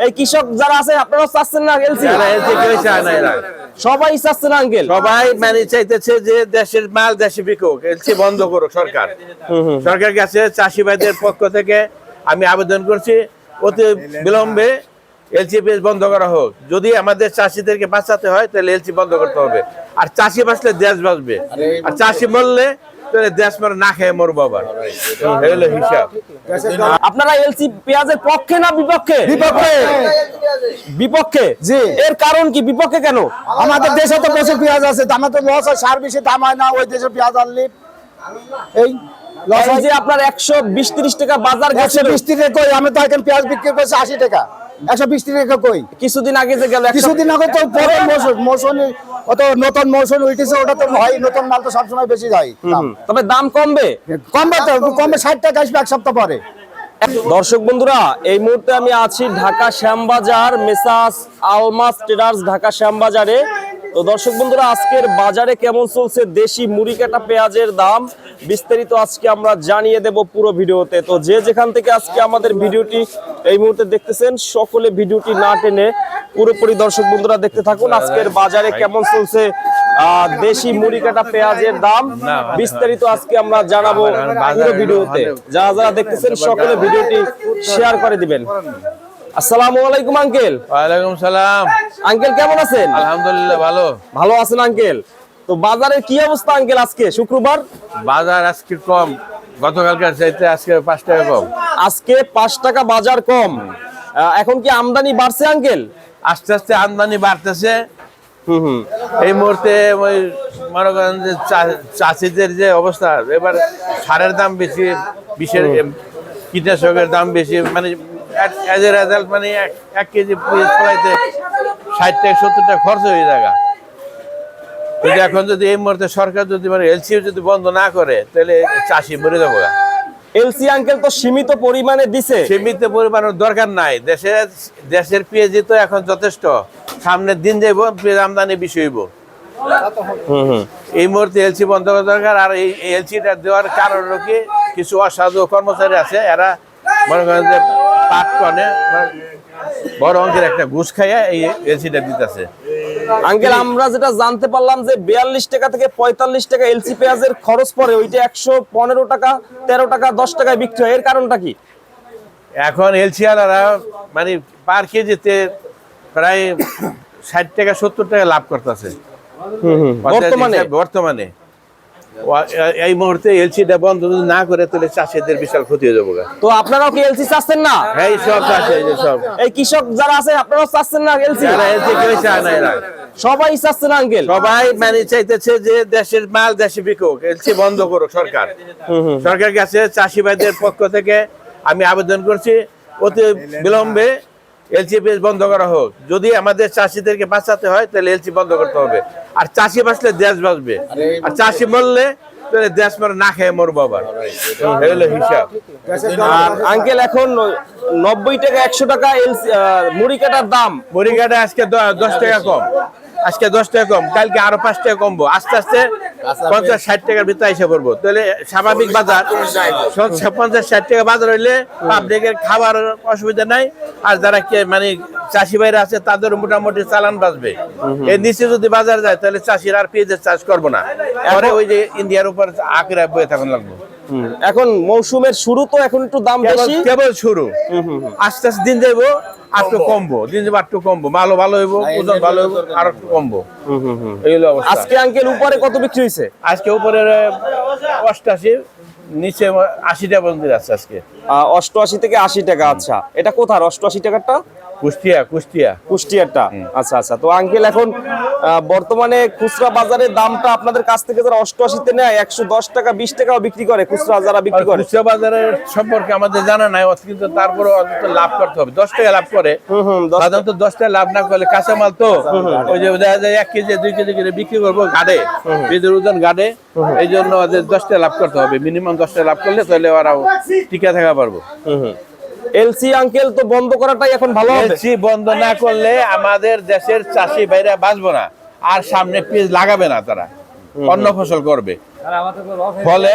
এই কৃষক যারা আছে আপনারা চাচ্ছেন না এলসি? সবাই চাচ্ছে না আঙ্কেল, সবাই মানে চাইতেছে যে দেশের মাল দেশে বিকুক, এলসি বন্ধ করুক সরকার। সরকার কাছে চাষি ভাইদের পক্ষ থেকে আমি আবেদন করছি অতি বিলম্বে এলসি বন্ধ করা হোক। যদি আমাদের চাষিদেরকে বাঁচাতে হয় তাহলে এলসি বন্ধ করতে হবে। আর চাষি বাঁচলে দেশ বাঁচবে, আর চাষি মরলে দেশ মরে না খেয়ে মরবো আবার, হলো হিসাব। আপনারা এলসি পেঁয়াজের পক্ষে না বিপক্ষে? বিপক্ষে। জি, এর কারণ কি? বিপক্ষে কেন? আমাদের দেশে তো প্রচুর পেঁয়াজ আছে, দামে তো লস হয়, সার বেশি দাম হয় না ওই দেশে পেঁয়াজ আনলে। এই লস এই যে আপনার 120-30 টাকা বাজার গেছে, 120 টাকা কই? আমি তো এখন পেঁয়াজ বিক্রি করছি 80 টাকা, 120 টাকা কই? কিছুদিন আগে যে গেল, কিছুদিন আগে তো পরে মৌসুম অত নতুন মৌসুম উঠেছে, ওটা তো হয় নতুন মাল তো সবসময় বেশি যায়। তবে দাম কমবে, কমবে 60 টাকা আসবে এক সপ্তাহ পরে। দর্শক বন্ধুরা, এই মুহূর্তে আমি আছি ঢাকা শ্যামবাজার, মেসাস আলমাস ট্রেডার্স ঢাকা শ্যামবাজারে। তো দর্শক বন্ধুরা, আজকের বাজারে কেমন চলছে দেশি মুড়ি কাটা পেঁয়াজের দাম বিস্তারিত আজকে আমরা জানিয়ে দেব পুরো ভিডিওতে। তো যে যেখান থেকে আজকে আমাদের ভিডিওটি এই মুহূর্তে দেখতেছেন, সকলে ভিডিওটি না টেনে পুরোপুরি দর্শক বন্ধুরা দেখতে থাকুন। আজকের বাজারে কেমন চলছে দেশি মুড়ি কাটা পেঁয়াজের দাম বিস্তারিত আজকে আমরা জানাবো পুরো ভিডিওতে। যারা যারা দেখতেছেন সকলে ভিডিওটি শেয়ার করে দিবেন। আসসালামু আলাইকুম আঙ্কেল। ওয়ালাইকুম সালাম। আঙ্কেল কেমন আছেন? আলহামদুলিল্লাহ ভালো। ভালো আছেন আঙ্কেল? তো বাজারের কি অবস্থা আঙ্কেল? আজকে শুক্রবার, বাজার আজকে কম, গতকালকার চাইতে আজকে 5 টাকা কম। আজকে 5 টাকা বাজার কম। এখন কি আমদানি বাড়ছে আঙ্কেল? আস্তে আস্তে আমদানি বাড়তেছে। এই মুহূর্তে ওই মনে করেন যে চাষিদের যে অবস্থা, এবার সারের দাম বেশি, বিষের কীটনাশকের দাম বেশি, মানে এজ এ রেজাল্ট মানে 1 কেজি পেঁয়াজ ফলাইতে 60 থেকে 70 টাকা খরচ হয়ে যায়। কিন্তু এখন যদি এই মুহূর্তে সরকার যদি মানে এলসি যদি বন্ধ না করে তাহলে চাষি মরে যাবো। এলসি আঙ্কেল তো সীমিত পরিমাণে দিছে। সীমিত পরিমাণের দরকার নাই, দেশের পেঁয়াজই তো এখন যথেষ্ট। সামনের দিন যাইব পেঁয়াজ আমদানি বেশি হইব। এই মুহূর্তে এলসি বন্ধ করা দরকার। আর এই এলসিটা দেওয়ার কারণ হলো কি, কিছু অসাধু কর্মচারী আছে, এরা মনে করেন যে পাট কনে বড় অঙ্কের একটা ঘুষ খাইয়া এই এলসিটা দিতেছে। আঙ্কেল আমরা যেটা জানতে পারলাম যে 42 টাকা থেকে 45 টাকা এলসি পেঁয়াজের খরচ পড়ে, ওইটা 115 টাকা 13 টাকা 10 টাকায় বিক্রি হয়। এর কারণটা কি? এখন এলসি আলারা মানে পার কেজিতে প্রায় 60 টাকা 70 টাকা লাভ করতেছে বর্তমানে। এই মুহূর্তে এলসিটা বন্ধ যদি না করে তাহলে চাষিদের বিশাল ক্ষতি হয়ে যাবে। তো আপনারাও কি এলসি চাচ্ছেন না? এই সব চাষি, সব এই কৃষক যারা আছে আপনারাও চাচ্ছেন না এলসি? সবাই চাচ্ছে না আঙ্কেল, সবাই মানে চাইতেছে যে দেশের মাল দেশে বিকুক, এলসি বন্ধ করুক সরকার। সরকার কাছে চাষি ভাইদের পক্ষ থেকে আমি আবেদন করছি অতি বিলম্বে এলসি বন্ধ করা হোক। যদি আমাদের চাষিদেরকে বাঁচাতে হয় তাহলে এলসি বন্ধ করতে হবে। আর চাষি বাঁচলে দেশ বাঁচবে, আর চাষি মরলে তাহলে দেশ মরে না খেয়ে মরবো আবার, হলো হিসাব। আর আঙ্কেল এখন 90 টাকা 100 টাকা এলসি মুড়ি কাটার দাম। মুড়ি কাটা আজকে 10 টাকা কম, আজকে 10 টাকা কম, কালকে আরো 5 টাকা কমবো। আস্তে আস্তে 50-60 টাকার ভিতরে এসে পড়বো। তাহলে স্বাভাবিক বাজার 50-60 টাকা বাজার হইলে পাবলিকের খাবার অসুবিধা নাই। আর যারা মানে চাষি ভাইরা আছে তাদের মোটামুটি চালান বাঁচবে। এর নিচে যদি বাজার যায় তাহলে চাষিরা আর পেঁয়াজের চাষ করবো না, পরে ওই যে ইন্ডিয়ার উপর আঁকড়ে বয়ে থাকুন লাগবে। এখন মৌসুমের শুরু তো, এখন একটু দাম বেশি, কেবল শুরু। আস্তে আস্তে দিন যাইবো আর একটু কমবো, দিন যাবো আর একটু কমবো, মালও ভালো হইব, ওজন ভালো হইব, আর একটু কমবো। এই হলো অবস্থা। আজকে আঙ্কেল উপরে কত বিক্রি হয়েছে? আজকে উপরে 88, নিচে 80 টাকা পর্যন্ত আছে আজকে। 88 থেকে 80 টাকা। আচ্ছা, এটা কোথার 88 টাকাটা? কুষ্টিয়ারটা। আচ্ছা আচ্ছা। তো আঙ্কেল এখন বর্তমানে খুচরা বাজারে দামটা আপনাদের কাছ থেকে যারা 88-তে নেয় 110 টাকা 20 টাকাও বিক্রি করে, খুচরা যারা বিক্রি করে। খুচরা বাজারের সম্পর্কে আমাদের জানা নাই, কিন্তু তারপরে লাভ করতে হবে। 10 টাকা লাভ করে, সাধারণত 10 টাকা লাভ না করলে কাঁচামাল তো ওই যে দেখা যায় 1 কেজি 2 কেজি করে বিক্রি করবো গাড়ে, পেঁয়াজের ওজন গাড়ে। এই জন্য 10 টাকা লাভ করতে হবে, মিনিমাম 10 টাকা লাভ করলে তাহলে ওরাও টিকে থাকা পারবো। এলসি আঙ্কেল তো বন্ধ করাটাই এখন ভালো হবে। এলসি বন্ধ না করলে আমাদের দেশের চাষি ভাইরা বাঁচবো না, আর সামনে পেঁয়াজ লাগাবে না, তারা অন্য ফসল করবে। ফলে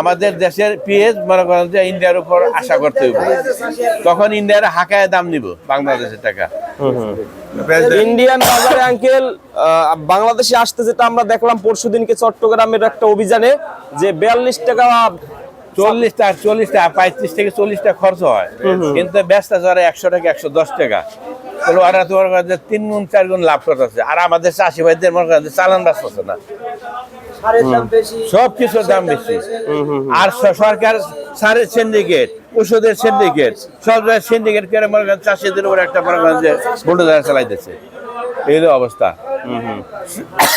আমাদের দেশের পেঁয়াজ মনে করেন যে ইন্ডিয়ার উপর আশা করতে হবে, তখন ইন্ডিয়ার হাঁকায় দাম নিব বাংলাদেশের টাকা। ইন্ডিয়ান বাজারে আঙ্কেল বাংলাদেশে আসতে যেটা আমরা দেখলাম পরশুদিনকে চট্টগ্রামের একটা অভিযানে যে 42 টাকা 40 টাকা 35 থেকে 40 টাকা খরচ হয়, কিন্তু ব্যস্ত যারা 100 টাকা 110 টাকা, তাহলে ওরা তোমার কাছে 3 গুণ 4 গুণ লাভ করতেছে। আর আমাদের চাষি ভাইদের মনে করেন চালান বাঁচতেছে না, সব কিছুর দাম বেশি। আর সরকার সারের সিন্ডিকেট, ওষুধের সিন্ডিকেট, সব জায়গায় সিন্ডিকেট করে মনে করেন চাষিদের উপর একটা মনে করেন যে বুলডোজার চালাইতেছে, এই অবস্থা।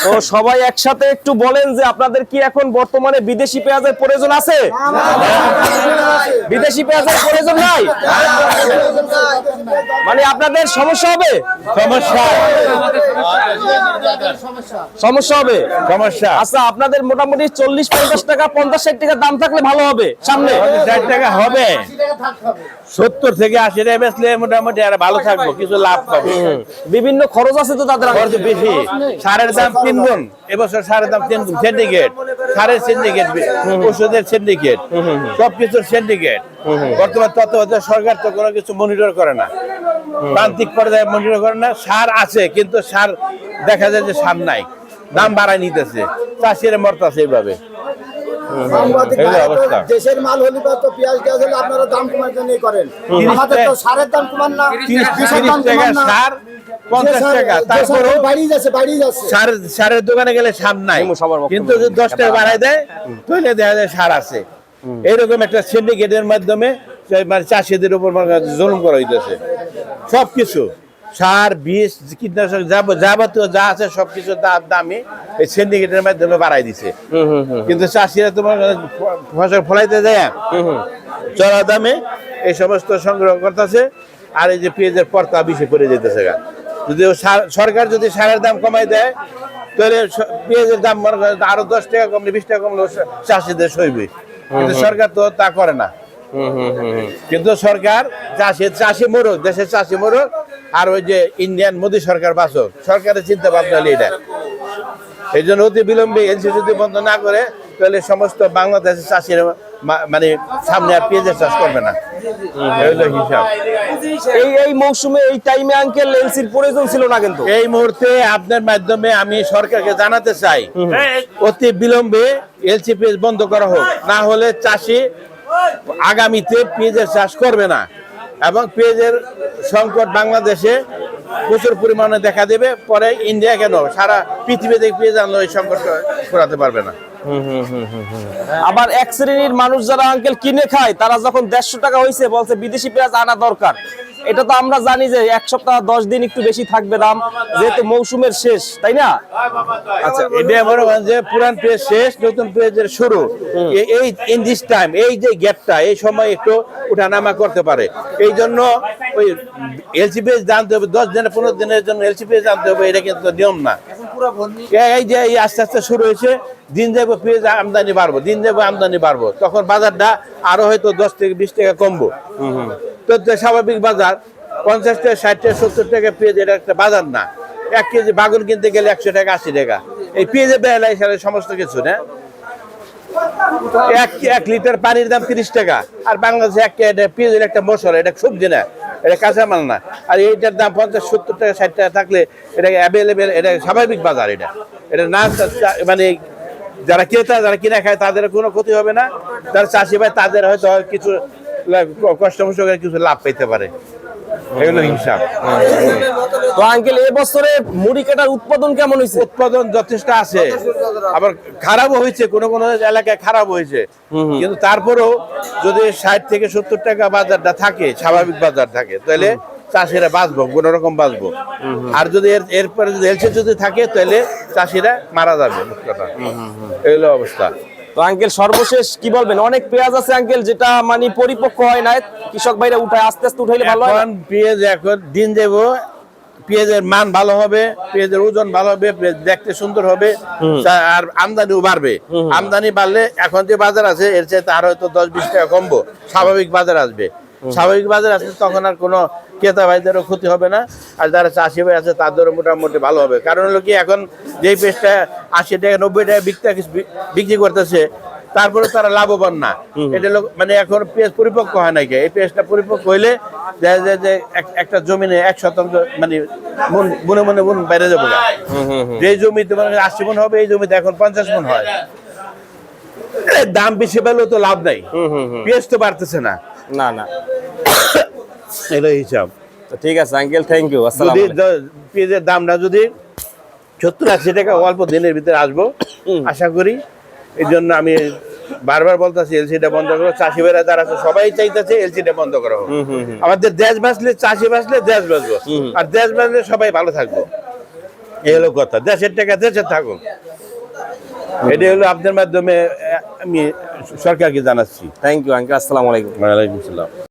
তো সবাই একসাথে একটু বলেন যে আপনাদের কি এখন বর্তমানে বিদেশি পেঁয়াজের প্রয়োজন আছে? বিদেশি পেঁয়াজের প্রয়োজন নাই, মানে আপনাদের সমস্যা হবে, সমস্যা হবে। আচ্ছা, আপনাদের মোটামুটি 40-50 টাকা 50-60 টাকা দাম থাকলে ভালো হবে, সামনে 60 টাকা হবে, 70 থেকে 80 টাকা বেচলে মোটামুটি আর ভালো থাকবো, কিছু লাভ পাবো। বিভিন্ন খরচ আছে তো তাদের, খরচ বেশি, সারের দাম 3 গুণ, এবছর সারের দাম 3 গুণ, সিন্ডিকেট, সারের সিন্ডিকেট, ওষুধের সিন্ডিকেট, সবকিছুর সিন্ডিকেট। বর্তমান তত্ত্বাবধায়ক সরকার তো কোনো কিছু মনিটর করে না, প্রান্তিক পর্যায়ে মনিটর করে না। সার আছে কিন্তু সার দেখা যায় যে সার নাই, দাম বাড়ায় নিতেছে, চাষিরা মরতাছে এইভাবে। দেশের মাল হলে তো পেঁয়াজ টিয়াজ হলে আপনারা দাম কমার জন্যই করেন, আমাদের তো সারের দাম কমান না, 30 টাকা সার, 50 টাকা, তারপরে সারের দোকানে গেলে সার নাই, কিন্তু যদি 10 টাকা বাড়ায় দেয় তাহলে দেখা যায় সার আছে। এইরকম একটা সিন্ডিকেটের মাধ্যমে মানে চাষিদের উপর জুলুম করা হইতেছে। সবকিছু সার, বীজ, কীটনাশক যাবতীয় যা আছে সবকিছু দামি এই সিন্ডিকেটের মাধ্যমে বাড়াই দিছে, কিন্তু চাষিরা তোমার ফসল ফলাইতে যায় চড়া দামে এই সমস্ত সংগ্রহ করতেছে। আর এই যে পেঁয়াজের পর্তা বেশি পড়ে যেতেছে। যদি সরকার যদি সারের দাম কমাই দেয় তাহলে পেঁয়াজের দাম আরো 10 টাকা কমলে 20 টাকা কমলে চাষিদের সইবে, কিন্তু সরকার তো তা করে না। কিন্তু সরকার চাষি মরুক, দেশের চাষি মরুক, আর ওই যে ইন্ডিয়ান মোদী সরকার বাঁচুক, সরকারের চিন্তা ভাবনা হলে এটা। এই জন্য অতি বিলম্বে এলসি যদি বন্ধ না করে তাহলে সমস্ত বাংলাদেশের চাষিরা মানে সামনে আর পেঁয়াজের চাষ করবে না, হিসাব। এই মৌসুমে এই টাইমে আঙ্কেল এলসির প্রয়োজন ছিল না, কিন্তু এই মুহূর্তে আপনার মাধ্যমে আমি সরকারকে জানাতে চাই অতি বিলম্বে এলসি পেঁয়াজ বন্ধ করা হোক, না হলে চাষি আগামীতে পেঁয়াজের চাষ করবে না এবং পেঁয়াজের সংকট বাংলাদেশে প্রচুর পরিমাণে দেখা দেবে। পরে ইন্ডিয়া কেন সারা পৃথিবীতে পেঁয়াজ আনলো এই সংকট করাতে পারবে না। আবার এক শ্রেণীর মানুষ যারা আঙ্কেল কিনে খায় তারা যখন 150 টাকা হয়েছে বলছে বিদেশি পেঁয়াজ আনা দরকার। এটা তো আমরা জানি যে 1 সপ্তাহ 10 দিন একটু বেশি থাকবে দাম, যেহেতু মৌসুমের শেষ, তাই না? আচ্ছা, এটা মনে করেন যে পুরান পেঁয়াজ শেষ, নতুন পেঁয়াজের শুরু, এই ইন দিস টাইম, এই যে গ্যাপটা, এই সময় একটু উঠানামা করতে পারে। এই জন্য ওই এলসি পেঁয়াজ জানতে হবে 10 দিনে 15 দিনের জন্য এলসি পেঁয়াজ জানতে হবে, এটা কিন্তু নিয়ম না। এই যে এই আস্তে আস্তে শুরু হয়েছে, দিন যাবো পেঁয়াজ আমদানি বাড়বো, দিন যাবো আমদানি বাড়বো, তখন বাজারটা আরো হয়তো 10 থেকে 20 টাকা কমবো। তো স্বাভাবিক বাজার 50 টাকা 60 টাকা 70 টাকা পেঁয়াজ, এটা একটা বাজার না। 1 কেজি বাগুন কিনতে গেলে 100 টাকা 80 টাকা, এই পেঁয়াজের বেলায় সমস্ত কিছু না। 1 লিটার পানির দাম 30 টাকা, আর বাংলাদেশে পেঁয়াজের একটা মশলা, এটা সবজি না, এটা কাঁচামাল না, আর এইটার দাম 50-70 টাকা 60 টাকা থাকলে এটা অ্যাভেলেবেল, এটা স্বাভাবিক বাজার। এটা না মানে যারা ক্রেতা, যারা কিনা খায় তাদের কোনো ক্ষতি হবে না, যারা চাষি ভাই তাদের হয়তো কিছু কষ্ট করে কিছু লাভ পেতে পারে, এগুলো হিসাব। তো আঙ্কেল এবছরে মুড়ি কাটার উৎপাদন কেমন হয়েছে? উৎপাদন যথেষ্ট আছে, আবার খারাপও হয়েছে, কোন কোন এলাকায় খারাপ হয়েছে, কিন্তু তারপরেও যদি 60 থেকে 70 টাকা বাজারটা থাকে, স্বাভাবিক বাজার থাকে, তাহলে চাষিরা বাঁচবো, কোন রকম বাঁচবো। আর যদি এরপরে যদি এলসি যদি থাকে তাহলে চাষিরা মারা যাবে, এগুলো অবস্থা। তো আঙ্কেল সর্বশেষ কি বলবেন? অনেক পেঁয়াজ আছে আঙ্কেল যেটা মানে পরিপক্ক হয় না, কৃষক ভাইরা উঠায়, আস্তে আস্তে উঠাইলে ভালো হয়। পেঁয়াজ এখন দিন যাব, পেঁয়াজের মান ভালো হবে, পেঁয়াজের ওজন ভালো হবে, দেখতে সুন্দর হবে, আর আমদানিও বাড়বে। আমদানি বাড়লে এখন যে বাজার আছে এর চাইতে আরো হয়তো 10-20 টাকা কমবো, স্বাভাবিক বাজার আসবে। স্বাভাবিক বাজার আসলে তখন আর কোনো ক্রেতা ভাইদেরও ক্ষতি হবে না, আর যারা চাষি ভাই আছে তাদেরও মোটামুটি ভালো হবে। কারণ হলো কি, এখন যেই পেঁয়াজটা 80 টাকা 90 টাকা বিক্রি করতেছে, তারপরে তারা লাভবান না। এটা লোক মানে এখন পেঁয়াজ পরিপক্ক হয় নাকি, এই পেঁয়াজটা পরিপক্ক হইলে দেখা যায় যে একটা জমিনে 1% মানে মনে মনে বাইরে যাবো না। যে জমিতে মানে 80 মন হবে, এই জমিতে এখন 50 মন হয়। দাম বেশি পেলেও তো লাভ নাই, পেঁয়াজ তো বাড়তেছে না। না না, এলো হিসাব। তো ঠিক আছে আঙ্কেল, থ্যাংক ইউ। আসসালামু যদি আলাইকুম। পেঁয়াজের দামটা যদি 70-80 টাকা অল্প দিনের ভিতরে আসবো আশা করি। এই জন্য আমি বারবার বলতেছি এলসিটা বন্ধ করো। চাষি ভাইরা যারা আছে সবাই চাইতেছে এলসিটা বন্ধ করা হোক। আমাদের দেশ বাঁচলে, চাষি বাঁচলে দেশ বাঁচবো, আর দেশ বাঁচলে সবাই ভালো থাকবো। এই হলো কথা, দেশের টাকা দেশে থাকুক। এটা হলো আপনার মাধ্যমে আমি সরকারকে জানাচ্ছি। থ্যাংক ইউ আঙ্কেল, আসসালামু আলাইকুম। ওয়ালাইকুম আসসালাম।